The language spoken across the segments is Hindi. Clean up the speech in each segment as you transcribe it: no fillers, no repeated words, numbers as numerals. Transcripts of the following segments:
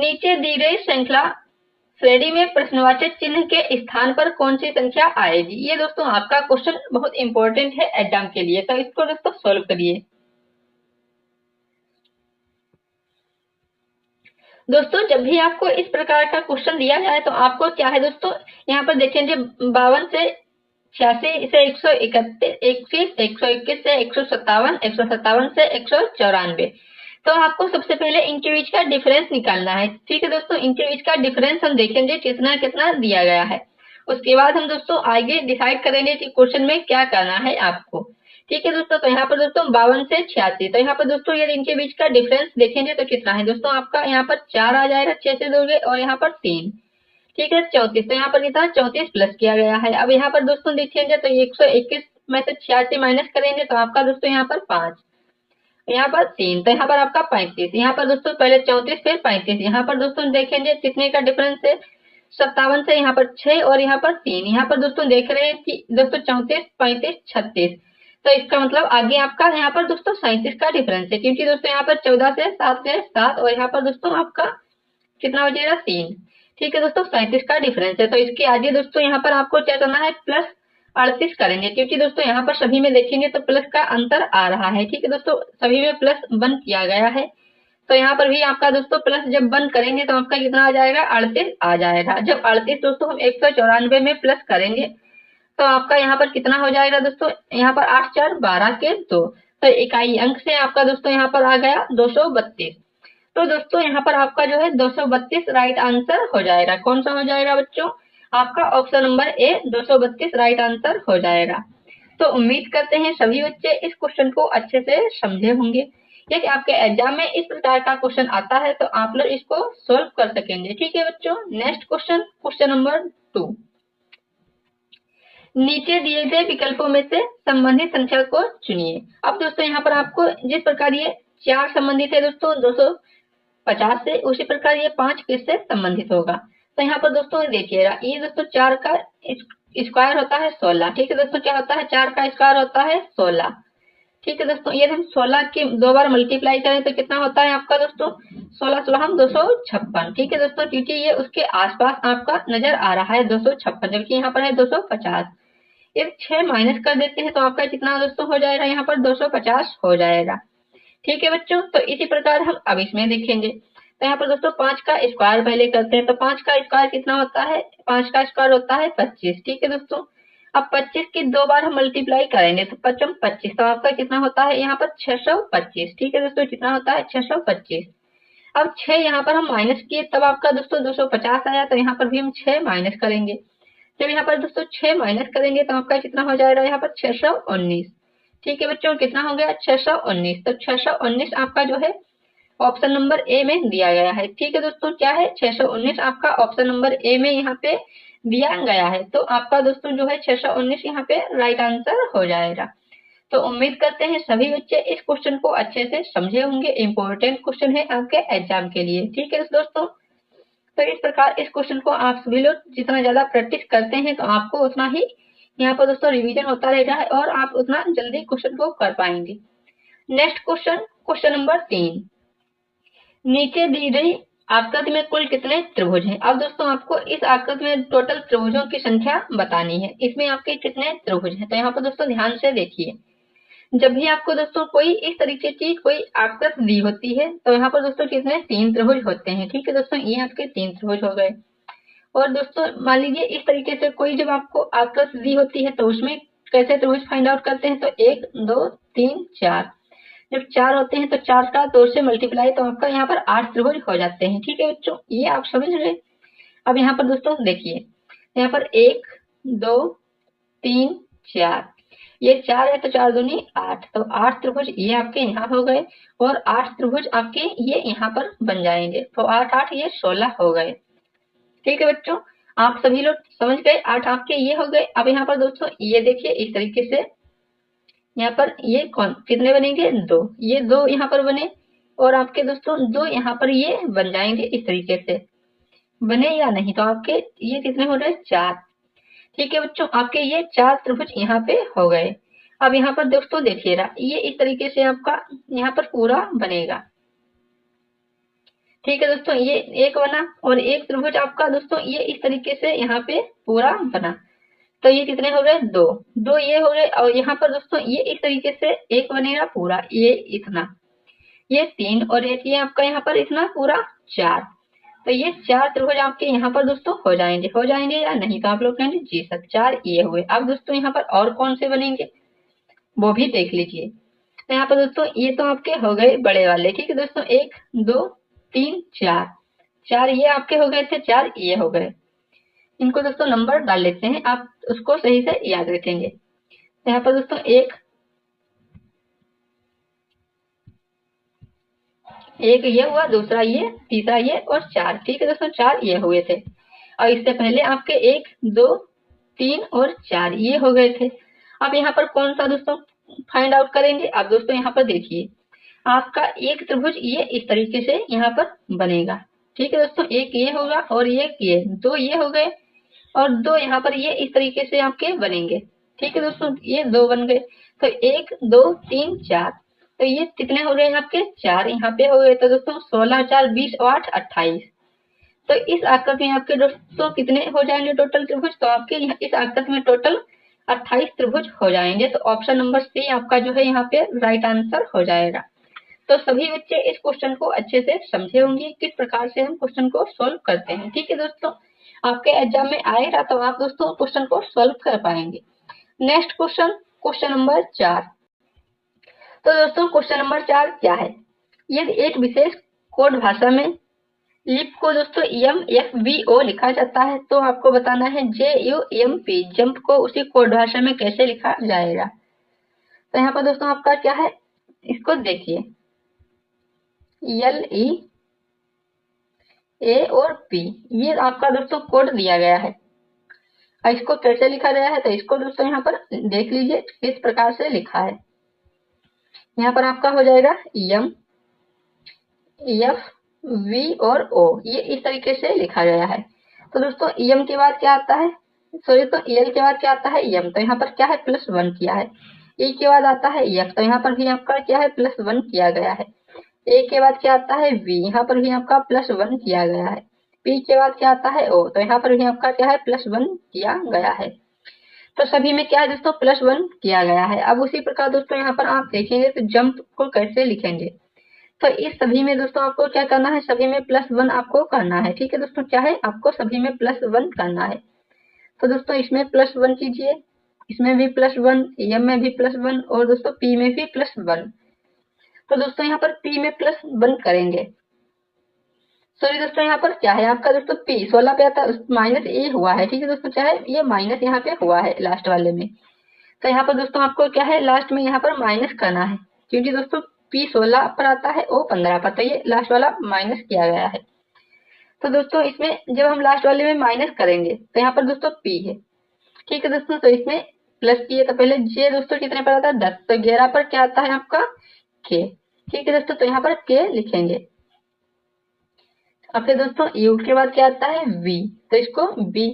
नीचे दी गई श्रृंखला श्रेणी में प्रश्नवाचक चिन्ह के स्थान पर कौन सी संख्या आएगी। ये दोस्तों आपका क्वेश्चन बहुत इंपॉर्टेंट है एग्जाम के लिए, तो इसको दोस्तों सोल्व करिए। दोस्तों जब भी आपको इस प्रकार का क्वेश्चन दिया जाए तो आपको क्या है दोस्तों, यहाँ पर देखेंगे 52 से 86 से 131, 121 से 157, 157 से 194। तो आपको सबसे पहले इनके बीच का डिफरेंस निकालना है। ठीक है दोस्तों, इनके बीच का डिफरेंस हम देखेंगे कितना कितना दिया गया है। उसके बाद हम दोस्तों आगे डिसाइड करेंगे कि क्वेश्चन में क्या करना है आपको। ठीक है दोस्तों, तो यहाँ पर दोस्तों 52 से 86, तो यहाँ पर दोस्तों ये इनके बीच का डिफरेंस देखेंगे तो कितना है दोस्तों, आपका यहाँ पर 4 आ जाएगा 6 से दोगे, और यहाँ पर 3। ठीक है 34, तो यहाँ पर कितना 34 प्लस किया गया है। अब यहाँ पर दोस्तों देखेंगे तो 121 में से 86 माइनस करेंगे तो आपका दोस्तों यहाँ पर 5, यहाँ पर 3, तो यहाँ पर आपका 35। यहाँ पर दोस्तों पहले 34 फिर 35, यहाँ पर दोस्तों देखेंगे कितने का डिफरेंस है, 57 से यहाँ पर 6 और यहाँ पर 3। यहाँ पर दोस्तों देख रहे हैं कि दोस्तों 34, 35, 36, तो इसका मतलब आगे आपका यहाँ पर दोस्तों 37 का डिफरेंस है, क्योंकि दोस्तों यहाँ पर 14 से 7 और यहाँ पर दोस्तों आपका कितना हो जाएगा 3। ठीक है दोस्तों 37 का डिफरेंस है, तो इसके आगे दोस्तों यहाँ पर आपको क्या करना है, प्लस 38 करेंगे, क्योंकि दोस्तों यहाँ पर सभी में देखेंगे तो प्लस का अंतर आ रहा है। ठीक है दोस्तों, सभी में प्लस 1 किया गया है, तो यहाँ पर भी आपका दोस्तों प्लस जब 1 करेंगे तो आपका कितना आ जाएगा, 38 आ जाएगा। जब 38 दोस्तों हम 194 में प्लस करेंगे तो आपका यहाँ पर कितना हो जाएगा दोस्तों, यहाँ पर 8 4 12 के 2, तो इकाई अंक से आपका दोस्तों यहाँ पर आ गया 232। तो दोस्तों यहाँ पर आपका जो है 232 राइट आंसर हो जाएगा। कौन सा हो जाएगा बच्चों, आपका option number A 232 right answer हो जाएगा। तो उम्मीद करते हैं सभी बच्चे इस क्वेश्चन को अच्छे से समझे होंगे। यदि आपके एग्जाम में इस प्रकार का क्वेश्चन आता है तो आप लोग इसको सोल्व कर सकेंगे। ठीक है बच्चों, नेक्स्ट क्वेश्चन, क्वेश्चन नंबर 2। नीचे दिए गए विकल्पों में से संबंधित संख्या को चुनिए। अब दोस्तों यहाँ पर आपको जिस प्रकार ये 4 संबंधित है दोस्तों 250 से, उसी प्रकार ये 5 किस से संबंधित होगा। तो यहाँ पर दोस्तों देखिएगा, ये दोस्तों 4 का स्क्वायर होता है 16। ठीक है दोस्तों, क्या होता है, 4 का स्क्वायर होता है 16। ठीक है दोस्तों, ये हम 16 के 2 बार मल्टीप्लाई करें तो कितना होता है आपका दोस्तों, 16 16 हम 256। ठीक है दोस्तों, क्योंकि ये उसके आसपास आपका नजर आ रहा है 256, जबकि यहाँ पर है 250। यदि 6 माइनस कर देते हैं तो आपका कितना दोस्तों हो जाएगा, यहाँ पर 250 हो जाएगा। ठीक है बच्चों, तो इसी प्रकार हम अब इसमें देखेंगे। तो यहाँ पर दोस्तों 5 का स्क्वायर पहले करते हैं, तो 5 का स्क्वायर कितना होता है, 5 का स्क्वायर होता है 25। ठीक है दोस्तों, अब 25 की 2 बार हम मल्टीप्लाई करेंगे तो 5 25, तो आपका कितना होता है यहाँ पर 625। ठीक है दोस्तों, कितना होता है 625। अब 6 यहाँ पर हम माइनस किए तब आपका दोस्तों 250 आया, तो यहाँ पर भी हम 6 माइनस करेंगे। जब यहाँ पर दोस्तों 6 माइनस करेंगे तो आपका कितना हो जाएगा, यहाँ पर 619। ठीक है बच्चों, कितना हो गया 619, तो 619 आपका जो है ऑप्शन नंबर ए में दिया गया है। ठीक है दोस्तों, क्या है 619 आपका ऑप्शन नंबर ए में यहाँ पे दिया गया है, तो आपका दोस्तों जो है 619 यहाँ पे राइट आंसर हो जाएगा। तो उम्मीद करते हैं सभी बच्चे इस क्वेश्चन को अच्छे से समझे होंगे, इम्पोर्टेंट क्वेश्चन है आपके एग्जाम के लिए। ठीक है दोस्तों, तो इस प्रकार इस क्वेश्चन को आप सभी लोग जितना ज्यादा प्रैक्टिस करते हैं तो आपको उतना ही यहाँ पर दोस्तों रिवीजन होता रहेगा है और आप उतना जल्दी क्वेश्चन को कर पाएंगे। Next question, question number 3। नीचे दी गई आकृति में कुल कितने त्रिभुज हैं। अब दोस्तों आपको इस आकृति में टोटल त्रिभुजों की संख्या बतानी है, इसमें आपके कितने त्रिभुज हैं। तो यहाँ पर दोस्तों ध्यान से देखिए, जब भी आपको दोस्तों कोई इस तरीके की कोई आकृति दी होती है तो यहाँ पर दोस्तों कितने 3 त्रिभुज होते हैं। ठीक है दोस्तों, ये आपके 3 त्रिभुज हो गए। और दोस्तों मान लीजिए इस तरीके से कोई जब आपको आकृति दी होती है तो उसमें कैसे त्रिभुज फाइंड आउट करते हैं, तो 1 2 3 4, जब 4 होते हैं तो 4 का 2 से मल्टीप्लाई तो आपका यहाँ पर 8 त्रिभुज हो जाते हैं। ठीक है बच्चों, ये आप समझ गए। अब यहाँ पर दोस्तों देखिए, यहाँ पर 1 2 3 4, ये 4 है तो 4 दूनी 8, तो 8 त्रिभुज ये आपके यहाँ हो गए और 8 त्रिभुज आपके ये यहाँ पर बन जाएंगे, तो 8 8 ये 16 हो गए। ठीक है बच्चों, आप सभी लोग समझ गए, 8 आपके ये हो गए। अब यहाँ पर दोस्तों ये देखिए इस तरीके से यहाँ पर ये कौन कितने बनेंगे, 2, ये 2 यहाँ पर बने और आपके दोस्तों 2 यहाँ पर ये बन जाएंगे। इस तरीके से बने या नहीं, तो आपके ये कितने हो रहे 4। ठीक है बच्चों, आपके ये 4 त्रिभुज यहाँ पे हो गए। अब यहाँ पर दोस्तों देखिएगा, ये इस तरीके से आपका यहाँ पर पूरा बनेगा। ठीक है दोस्तों, ये एक बना और एक त्रिभुज आपका दोस्तों ये इस तरीके से यहाँ पे पूरा बना। तो ये कितने हो गए? दो। दो ये हो गए और यहाँ पर दोस्तों ये इस तरीके से एक बनेगा पूरा, ये इतना, ये तीन और एक ये आपका यहाँ पर इतना पूरा चार। तो ये चार त्रिभुज आपके यहाँ पर दोस्तों हो जाएंगे या नहीं? तो आप लोग कहेंगे जी सर, चार ये हुए। अब दोस्तों यहाँ पर और कौन से बनेंगे वो भी देख लीजिए। तो यहाँ पर दोस्तों ये तो आपके हो गए बड़े वाले, ठीक है दोस्तों, एक दो तीन चार, चार ये आपके हो गए थे, चार ये हो गए। इनको दोस्तों नंबर डाल लेते हैं, आप उसको सही से याद रखेंगे। तो यहाँ पर दोस्तों एक ये हुआ, दूसरा ये, तीसरा ये और चार, ठीक है दोस्तों, चार ये हुए थे। और इससे पहले आपके एक दो तीन और चार ये हो गए थे। अब यहाँ पर कौन सा दोस्तों फाइंड आउट करेंगे? अब दोस्तों यहाँ पर देखिए, आपका एक त्रिभुज ये इस तरीके से यहाँ पर बनेगा, ठीक है दोस्तों, एक ये होगा और एक ये, दो ये हो गए और दो यहाँ पर ये इस तरीके से आपके बनेंगे, ठीक है दोस्तों, ये दो बन गए। तो एक दो तीन चार, तो ये कितने हो गए आपके? चार यहाँ पे हो गए। तो दोस्तों 16 4 20 और 8 28। तो इस आकृति में आपके दोस्तों कितने हो जाएंगे टोटल त्रिभुज? तो आपके इस आकृति में टोटल 28 त्रिभुज हो जाएंगे। तो ऑप्शन नंबर सी आपका जो है यहाँ पे राइट आंसर हो जाएगा। तो सभी बच्चे इस क्वेश्चन को अच्छे से समझे होंगे किस प्रकार से हम क्वेश्चन को सोल्व करते हैं, ठीक है दोस्तों। आपके एग्जाम में आएगा तो आप दोस्तों क्वेश्चन को सोल्व कर पाएंगे। Next question, question number 4। तो दोस्तों क्वेश्चन नंबर 4 क्या है? यदि एक विशेष कोड भाषा में लिप को दोस्तों MFVO लिखा जाता है तो आपको बताना है JUMP जंप को उसी कोड भाषा में कैसे लिखा जाएगा। तो यहाँ पर दोस्तों आपका क्या है, इसको देखिए, LE A और P ये आपका दोस्तों कोड दिया गया है। इसको कैसे लिखा गया है? तो इसको दोस्तों यहाँ पर देख लीजिए किस प्रकार से लिखा है। यहाँ पर आपका हो जाएगा MFV और O, ये इस तरीके से लिखा गया है। तो दोस्तों M के बाद क्या आता है? सॉरी, तो L के बाद क्या आता है? M। तो यहाँ पर क्या है? +1 किया है। E के बाद आता है F, तो यहाँ पर भी आपका क्या है? +1 किया गया है। A के बाद क्या आता है? V, यहाँ पर भी आपका +1 किया गया है। P के बाद क्या आता है? O, तो यहाँ पर भी आपका क्या है? +1 किया गया है। तो सभी में क्या है दोस्तों? +1 किया गया है। अब उसी प्रकार दोस्तों यहाँ पर आप देखेंगे तो जंप को कैसे लिखेंगे। तो इस सभी में दोस्तों आपको क्या करना है? सभी में +1 आपको करना है, ठीक है दोस्तों, चाहे आपको सभी में +1 करना है। तो दोस्तों इसमें +1 कीजिए, इसमें भी +1, M में भी +1 और दोस्तों P में भी +1। तो दोस्तों यहाँ पर P में +1 करेंगे। सॉरी दोस्तों यहाँ पर क्या है आपका दोस्तों? P 16 पे आता है, -A हुआ है, ठीक है दोस्तों, चाहे ये माइनस यहाँ पे हुआ है लास्ट वाले में। तो यहाँ पर दोस्तों आपको क्या है? लास्ट में यहाँ पर माइनस करना है, क्योंकि दोस्तों P 16 पर आता है, O 15 पर, तो ये लास्ट वाला माइनस किया गया है। तो दोस्तों इसमें जब हम लास्ट वाले में माइनस करेंगे तो यहाँ पर दोस्तों P है, ठीक है दोस्तों, तो इसमें प्लस किए तो पहले J दोस्तों कितने पर आता है? 10, तो 11 पर क्या आता है आपका? K, ठीक है दोस्तों, तो यहाँ पर K लिखेंगे। अब फिर दोस्तों U के बाद क्या आता है? V, तो इसको V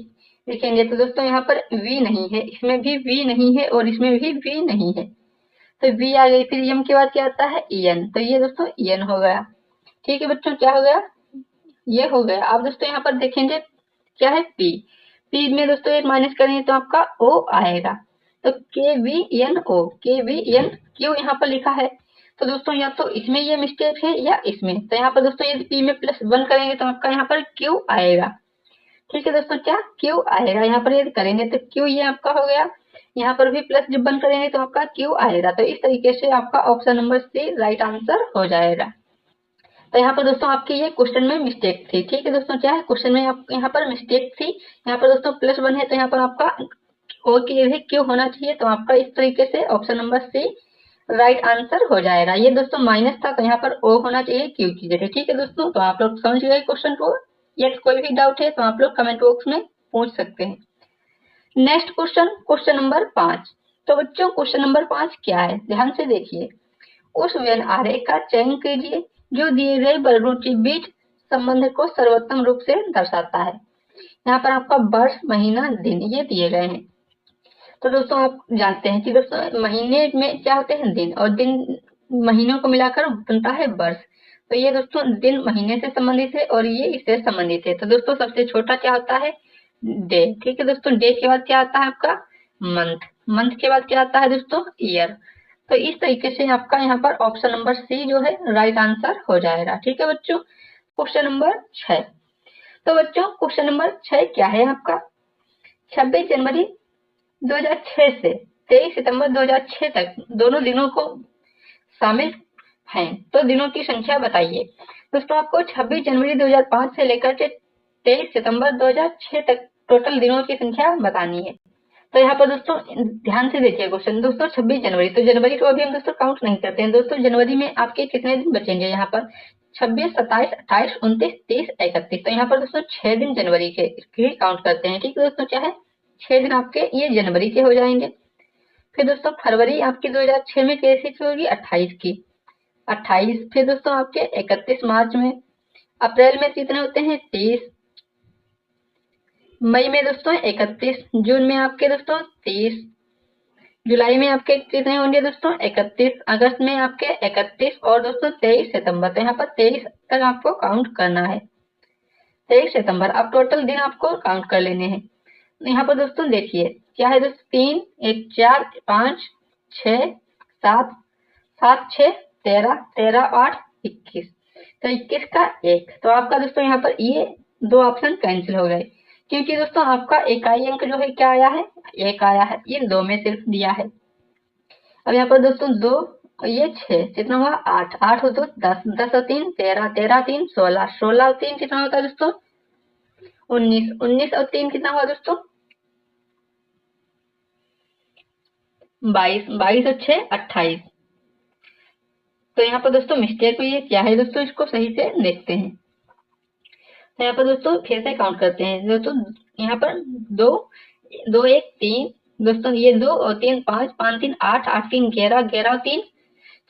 लिखेंगे। तो दोस्तों यहाँ पर V नहीं है, इसमें भी V नहीं है और इसमें भी V नहीं है, तो V आ गई। फिर M के बाद क्या आता है? N, तो ये दोस्तों N हो गया, ठीक है बच्चों, क्या हो गया? ये हो गया। अब दोस्तों यहाँ पर देखेंगे क्या है? P, P में दोस्तों एक माइनस करेंगे तो आपका O आएगा, तो KVNO, KVNQ यहाँ पर लिखा है। तो दोस्तों या तो इसमें ये मिस्टेक है या इसमें, तो यहाँ पर दोस्तों यदि P में +1 करेंगे तो आपका यहाँ पर Q आएगा, ठीक है दोस्तों, क्या? Q आएगा। यहाँ पर यदि करेंगे तो Q ये आपका हो गया, यहाँ पर भी +1 करेंगे तो आपका Q आएगा। तो इस तरीके से आपका option number C right answer हो जाएगा। तो यहाँ पर दोस्तों आपके ये क्वेश्चन में मिस्टेक थी, ठीक है दोस्तों, क्या है? क्वेश्चन में आप यहाँ पर मिस्टेक थी। यहाँ पर दोस्तों +1 है तो यहाँ पर आपका O की जगह Q होना चाहिए, तो आपका इस तरीके से option number C right answer हो जाएगा। ये दोस्तों माइनस था तो यहाँ पर O होना चाहिए Q की जगह, ठीक है दोस्तों। तो आप लोग समझ गए क्वेश्चन को, या कोई भी डाउट है तो आप लोग कमेंट बॉक्स में पूछ सकते हैं। Next question, question number 5। तो बच्चों क्वेश्चन नंबर 5 क्या है, ध्यान से देखिए। उस व्यन आरेख का चयन कीजिए जो दिए गए वर्गों के बीच संबंध को सर्वोत्तम रूप से दर्शाता है। यहाँ पर आपका वर्ष, महीना, दिन ये दिए गए हैं। तो दोस्तों आप जानते हैं कि दोस्तों महीने में क्या होते हैं? दिन, और दिन महीनों को मिलाकर बनता है वर्ष। तो ये दोस्तों दिन महीने से संबंधित है और ये इससे संबंधित है। तो दोस्तों सबसे छोटा क्या होता है? डे। ठीक है दोस्तों, डे के बाद क्या आता है आपका? मंथ। मंथ के बाद क्या आता है दोस्तों? ईयर। तो इस तरीके से आपका यहाँ पर ऑप्शन नंबर सी जो है राइट आंसर हो जाएगा। ठीक है बच्चों। Question number 6। तो बच्चों क्वेश्चन नंबर 6 क्या है आपका? 26 जनवरी 2006 से 23 सितंबर 2006 तक दोनों दिनों को शामिल हैं, तो दिनों की संख्या बताइए। दोस्तों आपको 26 जनवरी 2005 से लेकर के 23 सितंबर 2006 तक टोटल दिनों की संख्या बतानी है। तो यहाँ पर दोस्तों ध्यान से देखिए क्वेश्चन। दोस्तों 26 जनवरी, तो जनवरी को अभी हम दोस्तों काउंट नहीं करते हैं। दोस्तों जनवरी में आपके कितने दिन बचेंगे? यहाँ पर 26, 27, 28, 29, 30, 31। तो यहाँ पर दोस्तों 6 दिन जनवरी के ही काउंट करते हैं। ठीक है दोस्तों, चाहे 6 दिन आपके ये जनवरी के हो जाएंगे। फिर दोस्तों फरवरी आपकी 2006 में कैसी होगी? 28 की, 28। फिर दोस्तों आपके 31 मार्च में। अप्रैल में कितने होते हैं? 30। मई में दोस्तों 31। जून में आपके दोस्तों 30। जुलाई में आपके कितने होंगे दोस्तों? 31। अगस्त में आपके 31 और दोस्तों 23 सितंबर। तो यहाँ पर 23 तक आपको काउंट करना है। 23 सितंबर अब टोटल दिन आपको काउंट कर लेने हैं। यहाँ पर दोस्तों देखिए क्या है दोस्तों? 3, 1, 4, 5, 6, 7, 7, 6, 13, 13, 8, 21। तो 21 का 1। तो आपका दोस्तों यहाँ पर ये 2 ऑप्शन कैंसिल हो गए, क्योंकि दोस्तों आपका इकाई अंक जो है क्या आया है? 1 आया है। ये 2 में सिर्फ दिया है। अब यहाँ पर दोस्तों 2 और ये 6 कितना हुआ? 8, 8 हो तो 10, 10 और 3 13, 13 3 16, 16 और 3 कितना होता है दोस्तों? 19, 19 और 3 कितना हुआ दोस्तों? 22, 22 और 6 28। तो यहाँ पर दोस्तों मिस्टेक हुई है, क्या है दोस्तों? इसको सही से देखते हैं। तो यहाँ पर दोस्तों फिर से काउंट करते हैं। दोस्तों यहाँ पर 2, 2, 1, 3 दोस्तों, ये 2 और 3 5, 5 3 8, 8 3 11, 11 और 3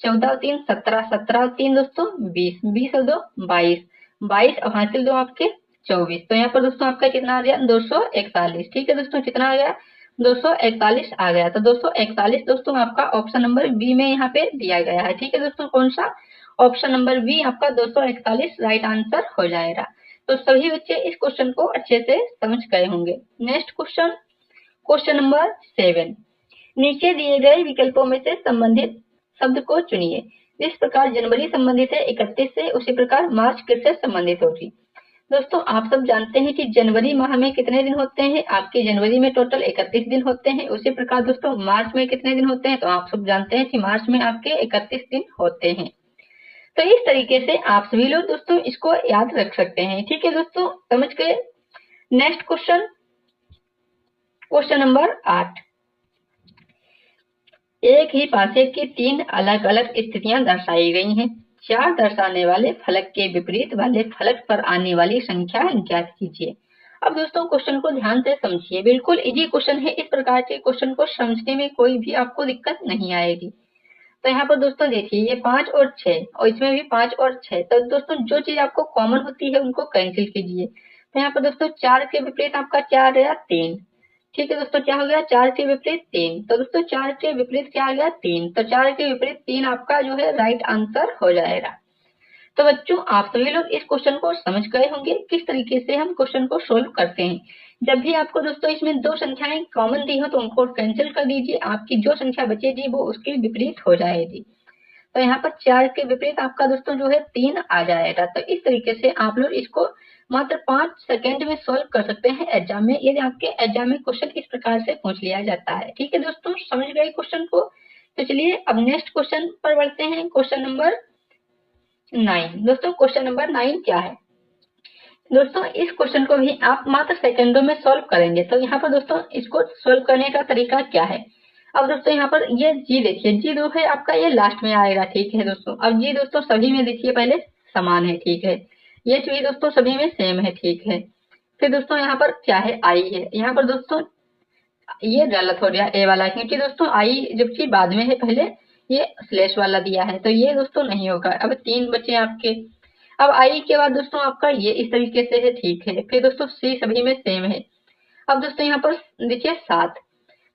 14 और 3 17, 17 और 3 दोस्तों 20, 20 और 2 22, 22 और हासिल 2 आपके 24। तो यहाँ पर दोस्तों आपका कितना आ गया? 241। ठीक है दोस्तों, कितना आ गया? 241 आ गया। तो 241 दोस्तों आपका ऑप्शन नंबर बी में यहाँ पे दिया गया है। ठीक है दोस्तों, कौन सा? ऑप्शन नंबर बी आपका 241 राइट आंसर हो जाएगा। तो सभी बच्चे इस क्वेश्चन को अच्छे से समझ गए होंगे। Next question, question number 7। नीचे दिए गए विकल्पों में से संबंधित शब्द को चुनिए। जिस प्रकार जनवरी संबंधित है 31 से, उसी प्रकार मार्च किससे संबंधित होगी? दोस्तों आप सब जानते हैं कि जनवरी माह में कितने दिन होते हैं? आपके जनवरी में टोटल 31 दिन होते हैं। उसी प्रकार दोस्तों मार्च में कितने दिन होते हैं? तो आप सब जानते हैं कि मार्च में आपके 31 दिन होते हैं। तो इस तरीके से आप सभी लोग दोस्तों इसको याद रख सकते हैं। ठीक है दोस्तों, समझ गए। Next question, question number 8। एक ही पासे की 3 अलग अलग स्थितियां दर्शाई गई हैं। 4 दर्शाने वाले फलक के विपरीत वाले फलक पर आने वाली संख्या ज्ञात कीजिए। अब दोस्तों क्वेश्चन को ध्यान से समझिए, बिल्कुल इजी क्वेश्चन है। इस प्रकार के क्वेश्चन को समझने में कोई भी आपको दिक्कत नहीं आएगी। तो यहाँ पर दोस्तों देखिए ये 5 और 6 और इसमें भी 5 और 6। तो दोस्तों जो चीज आपको कॉमन होती है उनको कैंसिल कीजिए। तो यहाँ पर दोस्तों 4 के विपरीत आपका क्या आ गया? 3। ठीक है दोस्तों, क्या हो गया? 4 के विपरीत 3। तो दोस्तों 4 के विपरीत क्या आ गया? 3। तो 4 के विपरीत 3 आपका जो है राइट आंसर हो जाएगा। तो बच्चों आप सभी लोग इस क्वेश्चन को समझ गए होंगे किस तरीके से हम क्वेश्चन को सोल्व करते हैं। जब भी आपको दोस्तों इसमें 2 संख्याएं कॉमन दी हो तो उनको कैंसिल कर दीजिए। आपकी जो संख्या बचेगी वो उसके विपरीत हो जाएगी। तो यहाँ पर 4 के विपरीत आपका दोस्तों जो है 3 आ जाएगा। तो इस तरीके से आप लोग इसको मात्र 5 सेकंड में सोल्व कर सकते हैं एग्जाम में, यदि आपके एग्जाम में क्वेश्चन इस प्रकार से पूछ लिया जाता है। ठीक है दोस्तों, समझ गए क्वेश्चन को। तो चलिए अब नेक्स्ट क्वेश्चन पर बढ़ते हैं। Question number 9। दोस्तों क्वेश्चन नंबर 9 क्या है? दोस्तों इस क्वेश्चन को भी आप मात्र सेकंडों में सोल्व करेंगे। तो यहाँ पर दोस्तों इसको सोल्व करने का तरीका क्या है? अब दोस्तों यहाँ पर ये जी देखिए, जी जो है आपका ये लास्ट में आएगा। ठीक है दोस्तों, अब जी दोस्तों सभी में देखिए पहले समान है। ठीक है, ये जी दोस्तों सभी में सेम है। ठीक है, फिर दोस्तों यहाँ पर क्या है? आई है। यहाँ पर दोस्तों ये गलत हो गया ए वाला, क्योंकि दोस्तों आई जबकि बाद में है, पहले ये स्लैश वाला दिया है। तो ये दोस्तों नहीं होगा। अब 3 बचे आपके। अब आई के बाद दोस्तों आपका ये इस तरीके से है। ठीक है, फिर दोस्तों सी सभी में सेम है। अब दोस्तों यहाँ पर देखिए 7।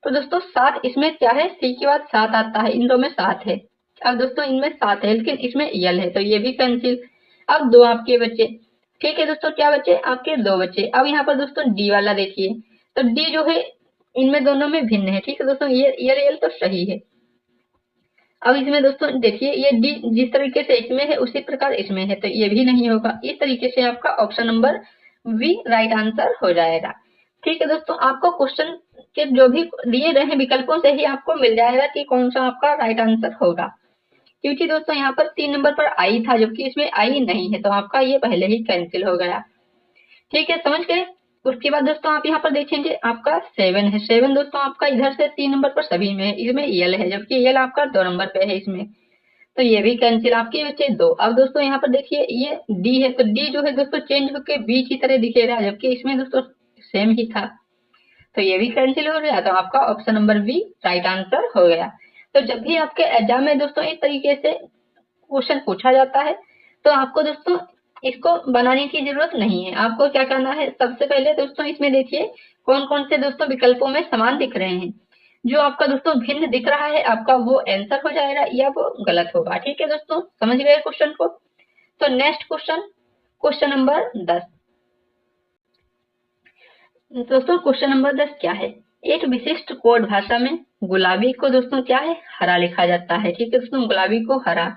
तो दोस्तों 7 इसमें क्या है? सी के बाद 7 आता है, इन दो में 7 है। अब दोस्तों इनमें 7 है लेकिन इसमें यल है तो ये भी कैंसिल। अब 2 आपके बचे। ठीक है दोस्तों, क्या बचे आपके 2 बचे। अब यहाँ पर दोस्तों डी वाला देखिए, तो डी जो है इनमें दोनों में भिन्न है। ठीक है दोस्तों, ये यल तो सही है। अब इसमें दोस्तों देखिए ये डी जिस तरीके से इसमें है उसी प्रकार इसमें है तो ये भी नहीं होगा। इस तरीके से आपका option number B right answer हो जाएगा। ठीक है दोस्तों, आपको क्वेश्चन के जो भी दिए गए हैं विकल्पों से ही आपको मिल जाएगा कि कौन सा आपका राइट आंसर होगा, क्योंकि दोस्तों यहाँ पर 3 नंबर पर आई था जबकि इसमें आई नहीं है तो आपका ये पहले ही कैंसिल हो गया। ठीक है, समझ गए। उसके बाद दोस्तों आप यहाँ पर देखेंगे आपका 7 है। 7 दोस्तों आपका इधर से 3 नंबर पर सभी में है, इसमें यल है जबकि यल आपका 2 नंबर पे है इसमें, तो ये भी कैंसिल। आपके बचे 2। अब दोस्तों यहाँ पर देखिए ये डी है तो डी जो है दोस्तों चेंज होकर बी की तरह दिखेगा जबकि इसमें दोस्तों सेम ही था, तो ये भी कैंसिल हो गया। तो आपका option number B right answer हो गया। तो जब भी आपके एग्जाम में दोस्तों इस तरीके से क्वेश्चन पूछा जाता है तो आपको दोस्तों इसको बनाने की जरूरत नहीं है। आपको क्या करना है, सबसे पहले दोस्तों इसमें देखिए कौन कौन से दोस्तों विकल्पों में समान दिख रहे हैं। जो आपका दोस्तों भिन्न दिख रहा है आपका वो आंसर हो जाएगा या वो गलत होगा। ठीक है दोस्तों, समझ गए क्वेश्चन को। तो नेक्स्ट क्वेश्चन, क्वेश्चन नंबर 10। दोस्तों क्वेश्चन नंबर 10 क्या है, एक विशिष्ट कोड भाषा में गुलाबी को दोस्तों क्या है, हरा लिखा जाता है। ठीक है दोस्तों, गुलाबी को हरा,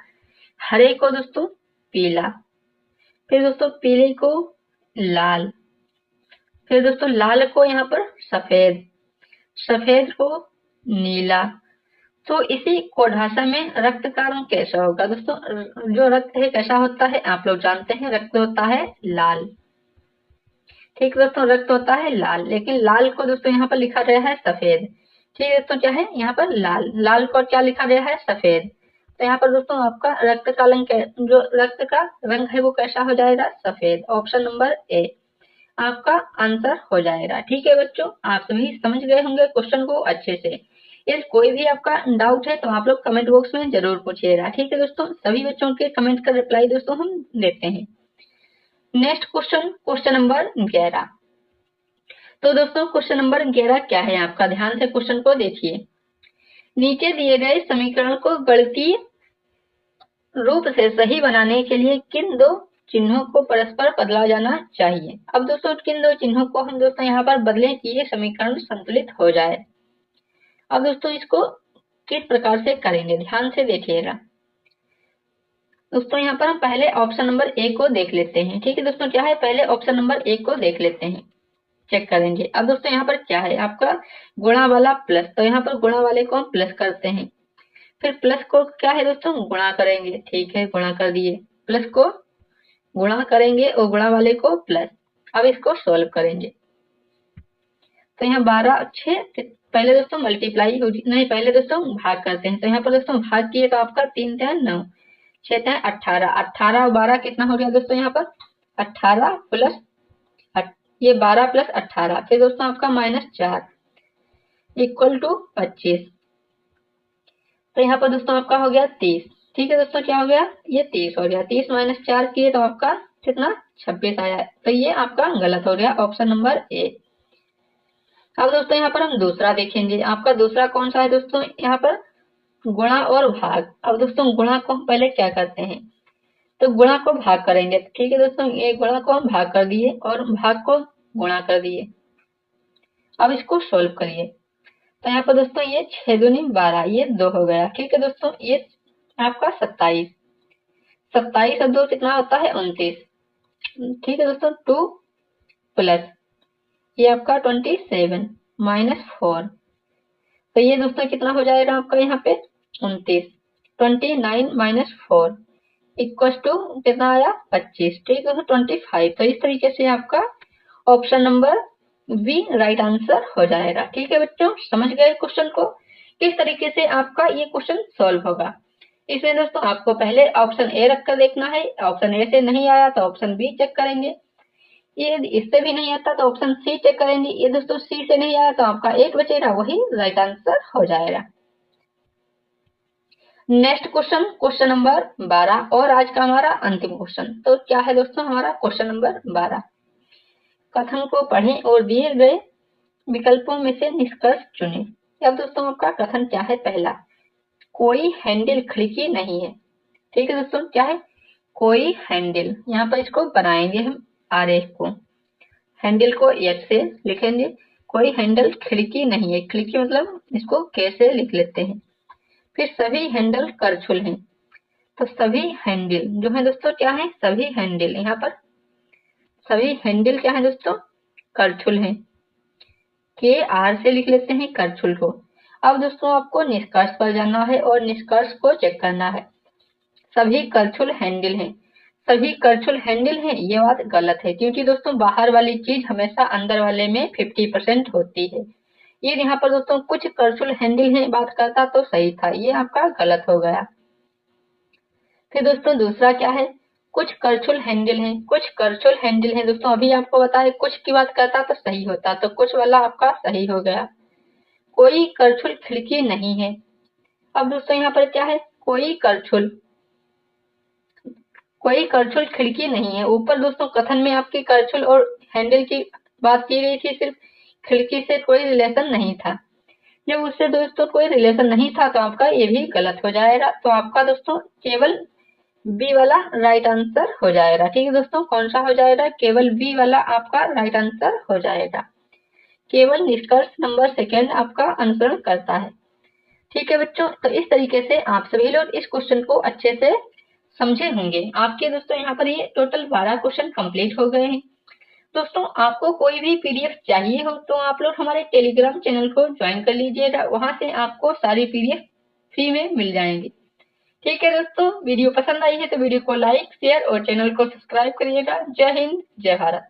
हरे को दोस्तों पीला, फिर दोस्तों पीले को लाल, फिर दोस्तों लाल को यहाँ पर सफेद, सफेद को नीला। तो इसी कोड भाषा में रक्त का रंग कैसा होगा दोस्तों। जो रक्त है कैसा होता है आप लोग जानते हैं, रक्त होता है लाल। ठीक दोस्तों, रक्त होता है लाल, लेकिन लाल को दोस्तों यहाँ पर लिखा गया है सफेद। ठीक है दोस्तों, क्या है यहाँ पर लाल, लाल को क्या लिखा गया है सफेद। तो यहाँ पर दोस्तों आपका रक्त का रंग, जो रक्त का रंग है वो कैसा हो जाएगा, सफेद। ऑप्शन नंबर ए आपका आंसर हो जाएगा। ठीक है बच्चों, आप सभी समझ गए होंगे क्वेश्चन को अच्छे से। यदि कोई भी आपका डाउट है तो आप लोग कमेंट बॉक्स में जरूर पूछिएगा। ठीक है दोस्तों, सभी बच्चों के कमेंट का रिप्लाई दोस्तों हम देते हैं। Next question, question number 11। तो दोस्तों क्वेश्चन नंबर 11 क्या है आपका, ध्यान से क्वेश्चन को देखिए। नीचे दिए गए समीकरण को गणितीय रूप से सही बनाने के लिए किन 2 चिन्हों को परस्पर बदला जाना चाहिए। अब दोस्तों किन 2 चिन्हों को हम दोस्तों यहाँ पर बदलें कि ये समीकरण संतुलित हो जाए। अब दोस्तों इसको किस प्रकार से करेंगे, ध्यान से देखिएगा। दोस्तों यहाँ पर हम पहले ऑप्शन नंबर ए को देख लेते हैं। ठीक है दोस्तों, क्या है, पहले ऑप्शन नंबर ए को देख लेते हैं, चेक करेंगे। अब दोस्तों यहाँ पर क्या है आपका गुणा वाला प्लस, तो यहाँ पर गुणा वाले को हम प्लस करते हैं, फिर प्लस को क्या है दोस्तों गुणा करेंगे। ठीक है, गुणा कर दिए, प्लस को गुणा करेंगे और गुणा वाले को प्लस। अब इसको सॉल्व करेंगे तो यहाँ 12 6, पहले दोस्तों मल्टीप्लाई हो नहीं, पहले दोस्तों भाग करते हैं। तो यहाँ पर दोस्तों भाग किए तो आपका 3 × 9, 6 × 18, 18 और 12 कितना हो गया दोस्तों यहाँ पर 18 प्लस ये 12 प्लस 18, फिर दोस्तों आपका -4 इक्वल टू 25। तो यहाँ पर दोस्तों आपका हो गया 30। ठीक है दोस्तों, क्या हो गया, ये 30 हो गया। 30 - 4 किए तो आपका कितना 26 आया, तो ये आपका गलत हो गया, ऑप्शन नंबर ए। अब दोस्तों यहाँ पर हम दूसरा देखेंगे। आपका दूसरा कौन सा है दोस्तों, यहाँ पर गुणा और भाग। अब दोस्तों गुणा को हम पहले क्या करते हैं, तो गुणा को भाग करेंगे। ठीक है दोस्तों, ये गुणा को हम भाग कर दिए और भाग को गुणा कर दिए। अब इसको सोल्व करिए तो यहाँ पर दोस्तों ये 6 दूनी 12, ये 2 हो गया। ठीक है दोस्तों, ये आपका 27, 27 और 2 कितना होता है 29। ठीक है दोस्तों, 2 प्लस ये आपका 27 -4, तो ये दोस्तों कितना हो जाएगा आपका यहाँ पे 29, 29 - 4 इक्वल टू कितना आया 25। ठीक है, 25। तो इस तरीके से आपका option number B right answer हो जाएगा। ठीक है बच्चों, समझ गए क्वेश्चन को, किस तरीके से आपका ये क्वेश्चन सॉल्व होगा। इसमें दोस्तों आपको पहले ऑप्शन ए रखकर देखना है, ऑप्शन ए से नहीं आया तो ऑप्शन बी चेक करेंगे, ये इससे भी नहीं आता तो ऑप्शन सी चेक करेंगे। ये दोस्तों सी से नहीं आया तो आपका एक बचेगा, वही राइट आंसर हो जाएगा। नेक्स्ट क्वेश्चन, क्वेश्चन नंबर 12 और आज का हमारा अंतिम क्वेश्चन। तो क्या है दोस्तों हमारा क्वेश्चन नंबर 12, कथन को पढ़ें और दिए गए विकल्पों में से निष्कर्ष चुनें। अब दोस्तों आपका कथन क्या है, पहला कोई हैंडल खिड़की नहीं है। ठीक है दोस्तों, क्या है? कोई हैंडल। यहाँ पर इसको बनाएंगे हम आरेख को, हैंडल को एच से लिखेंगे। कोई हैंडल खिड़की नहीं है, खिड़की मतलब इसको कैसे लिख लेते हैं। फिर सभी हैंडल करछुल हैं, तो सभी हैंडल जो है दोस्तों क्या है? सभी हैंडल। यहाँ पर सभी हैंडल क्या है दोस्तों? करछुल हैं। के आर से लिख लेते हैं करछुल को। अब दोस्तों आपको निष्कर्ष पर जाना है और निष्कर्ष को चेक करना है। सभी करछुल हैंडल हैं, सभी करछुल हैंडल हैं, ये बात गलत है, क्योंकि दोस्तों बाहर वाली चीज हमेशा अंदर वाले में 50% होती है। ये यहाँ पर दोस्तों कुछ करछुल हैंडल हैं बात करता तो सही था, ये आपका गलत हो गया। फिर दोस्तों दूसरा क्या है? कुछ करछुल हैंडल हैं, कुछ करछुल हैंडल हैं दोस्तों, अभी आपको बताया कुछ की बात करता तो सही होता, तो कुछ वाला आपका सही हो गया। कोई करछुल खिड़की नहीं है। अब दोस्तों यहाँ पर क्या है? कोई करछुल खिड़की नहीं है। ऊपर दोस्तों कथन में आपकी करछुल और हैंडल की बात की गई थी, सिर्फ खिड़की से कोई रिलेशन नहीं था। जब उससे दोस्तों कोई रिलेशन नहीं था तो आपका ये भी गलत हो जाएगा, तो आपका दोस्तों केवल बी वाला राइट आंसर हो जाएगा। ठीक है दोस्तों, कौन सा हो जाएगा? केवल बी वाला आपका राइट आंसर हो जाएगा। केवल निष्कर्ष नंबर सेकेंड आपका अनुसरण करता है। ठीक है बच्चों, तो इस तरीके से आप सभी लोग इस क्वेश्चन को अच्छे से समझे होंगे। आपके दोस्तों यहाँ पर ये टोटल 12 क्वेश्चन कंप्लीट हो गए हैं। दोस्तों आपको कोई भी पीडीएफ चाहिए हो तो आप लोग हमारे टेलीग्राम चैनल को ज्वाइन कर लीजिएगा, वहां से आपको सारी पीडीएफ फ्री में मिल जाएंगी। ठीक है दोस्तों, वीडियो पसंद आई है तो वीडियो को लाइक, शेयर और चैनल को सब्सक्राइब करिएगा। जय हिंद, जय भारत।